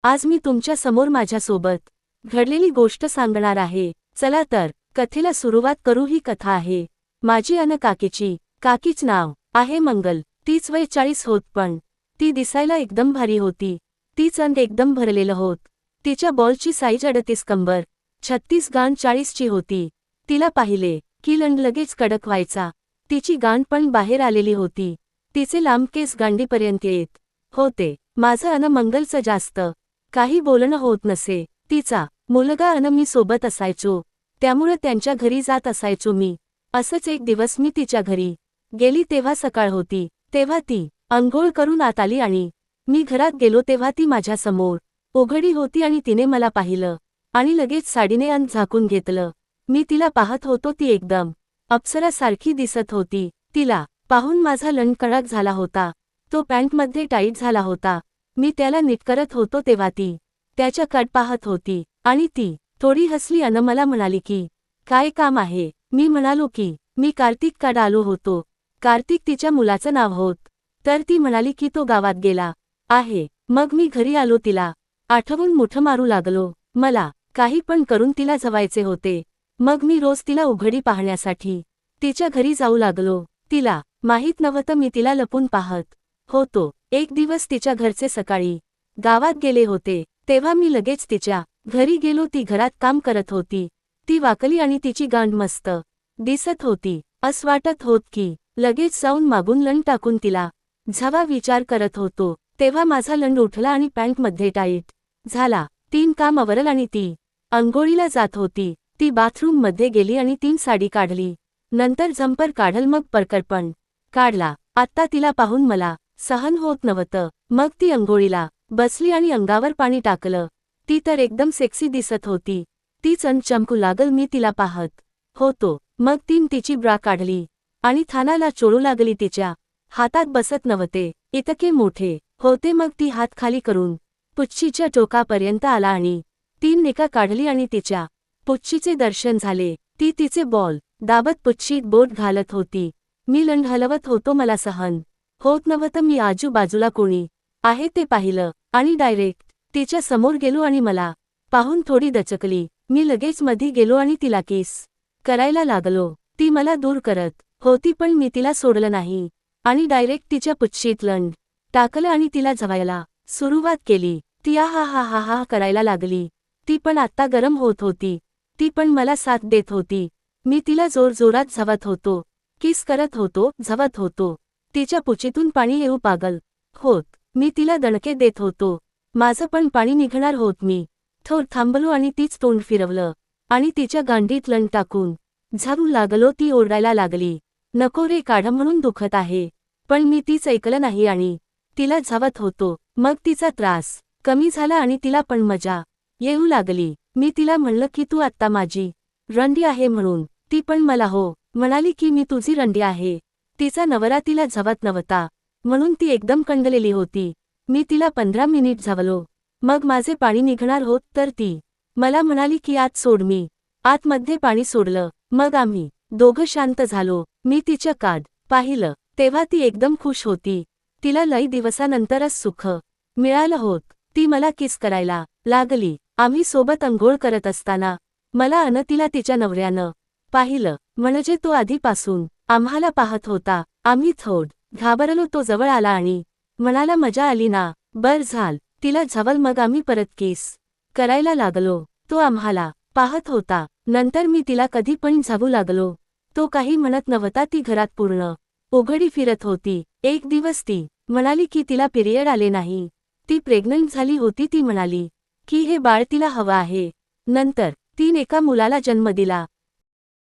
आज मी तुमच्या समोर माझ्यासोबत घडलेली गोष्ट सांगणार आहे. चला तर कथेला सुरुवात करू. ही कथा आहे माझी अन काकीची. काकीच नाव आहे मंगल. तीच वय 40 होत, पण ती दिसायला एकदम भारी होती. तीच अंग एकदम भरलेलं होत. तिच्या बॉलची साईज 38 कंबर, 36 गाण 40 ची होती. तिला पाहिले की लंड लगेच कडक व्हायचा. तिची गाण पण बाहेर आलेली होती. तिचे लांब केस गांडीपर्यंत येत होते. माझं अन मंगलचं जास्त काही बोलणं होत नसे. तिचा मुलगा अन मी सोबत असायचो, त्यामुळे त्यांच्या घरी जात असायचो मी. असंच एक दिवस मी तिच्या घरी गेली तेव्हा सकाळ होती. तेव्हा ती अंघोळ करून आत आली आणि मी घरात गेलो तेव्हा ती माझ्यासमोर उघडी होती आणि तिने मला पाहिलं आणि लगेच साडीने अंग झाकून घेतलं. मी तिला पाहत होतो. ती एकदम अप्सरासारखी दिसत होती. तिला पाहून माझा लंड कडक झाला होता. तो पॅन्टमध्ये टाईट झाला होता. मी त्याला नीट करत होतो तेव्हा ती त्याच्या कड पाहत होती आणि ती थोडी हसली अन मला म्हणाली की काय काम आहे. मी म्हणालो की मी कार्तिक कड आलो होतो. कार्तिक तिच्या मुलाचं नाव होत. तर ती म्हणाली की तो गावात गेला आहे. मग मी घरी आलो. तिला आठवून मुठं मारू लागलो. मला काही पण करून तिला जवायचे होते. मग मी रोज तिला उघडी पाहण्यासाठी तिच्या घरी जाऊ लागलो. तिला माहीत नव्हतं मी तिला लपून पाहत होतो. एक दिवस तिच्या घरचे सकाळी गावात गेले होते तेव्हा मी लगेच तिच्या घरी गेलो. ती घरात काम करत होती. ती वाकली आणि तिची गांड मस्त दिसत होती. असं वाटत होत की लगेच जाऊन मागून लंड टाकून तिला झवा. विचार करत होतो तेव्हा माझा लंड उठला आणि पॅन्टमध्ये टाईट झाला. 3 काम आवरल आणि ती अंघोळीला जात होती. ती बाथरूम मध्ये गेली आणि 3 साडी काढली. नंतर झंपर काढल, मग परकर पण काढला. आत्ता तिला पाहून मला सहन होत नव्हतं. मग ती अंघोळीला बसली आणि अंगावर पाणी टाकलं. ती तर एकदम सेक्सी दिसत होती. ती चमकू लागल. मी तिला पाहत होतो. मग तीन तिची ब्रा काढली आणि थानाला चोळू लागली. तिच्या हातात बसत नव्हते, इतके मोठे होते. मग ती हात खाली करून पुच्छीच्या टोकापर्यंत आला आणि 3 निका काढली आणि तिच्या पुच्छीचे दर्शन झाले. ती तिचे बॉल दाबत पुच्छीत बोट घालत होती. मी लंड हलवत होतो. मला सहन होत नव्हतं. मी आजूबाजूला कोणी आहे ते पाहिलं आणि डायरेक्ट तिच्या समोर गेलो आणि मला पाहून थोडी दचकली. मी लगेच मधी गेलो आणि तिला किस करायला लागलो. ती मला दूर करत होती पण मी तिला सोडलं नाही आणि डायरेक्ट तिच्या पुच्छीत लंड टाकलं आणि तिला झवायला सुरुवात केली. ती हा हा हा हा करायला लागली. ती पण आत्ता गरम होत होती. ती पण मला साथ देत होती. मी तिला जोरजोरात झवत होतो, किस करत होतो, झवत होतो. तिच्या पुच्छीतून पाणी येऊ पागल होत. मी तिला दणके देत होतो. माझं पण पाणी निघणार होत. मी थोड थांबलो आणि तीच तोंड फिरवलं आणि तिच्या गांडीत लंड टाकून झाडू लागलो. ती ओरडायला लागली, नको रे काढ, म्हणून दुखत आहे. पण मी तीच ऐकलं नाही आणि तिला झावत होतो. मग तिचा त्रास कमी झाला आणि तिला पण मजा येऊ लागली. मी तिला म्हणलं की तू आत्ता माझी रंडी आहे म्हणून. ती पण मला हो म्हणाली की मी तुझी रंडी आहे. तिचा नवरा तिला झवत नव्हता म्हणून ती एकदम कंडलेली होती. मी तिला 15 मिनिट झावलो. मग माझे पाणी निघणार होत तर ती मला म्हणाली की आत सोड. मी आतमध्ये पाणी सोडलं. मग आम्ही दोघं शांत झालो. मी तिच्या काड पाहिलं तेव्हा ती एकदम खुश होती. तिला लई दिवसानंतरच सुख मिळालं होत. ती मला किस करायला लागली. आम्ही सोबत अंघोळ करत असताना मला अन तिला तिच्या नवऱ्यानं पाहिलं. म्हणजे तो आधीपासून आम्हाला पाहत होता. आम्ही थोड घाबरलो. तो जवळ आला आणि म्हणाला, मजा आली ना. बर झाल. तिला झवल. मग आम्ही परत किस करायला लागलो. तो आम्हाला पाहत होता. नंतर मी तिला कधी पण झावू लागलो. तो काही म्हणत नव्हता. ती घरात पूर्ण उघडी फिरत होती. एक दिवस ती म्हणाली की तिला पिरियड आले नाही. ती प्रेग्नंट झाली होती. ती म्हणाली की हे बाळ तिला हवं आहे. नंतर तीन एका मुलाला जन्म दिला.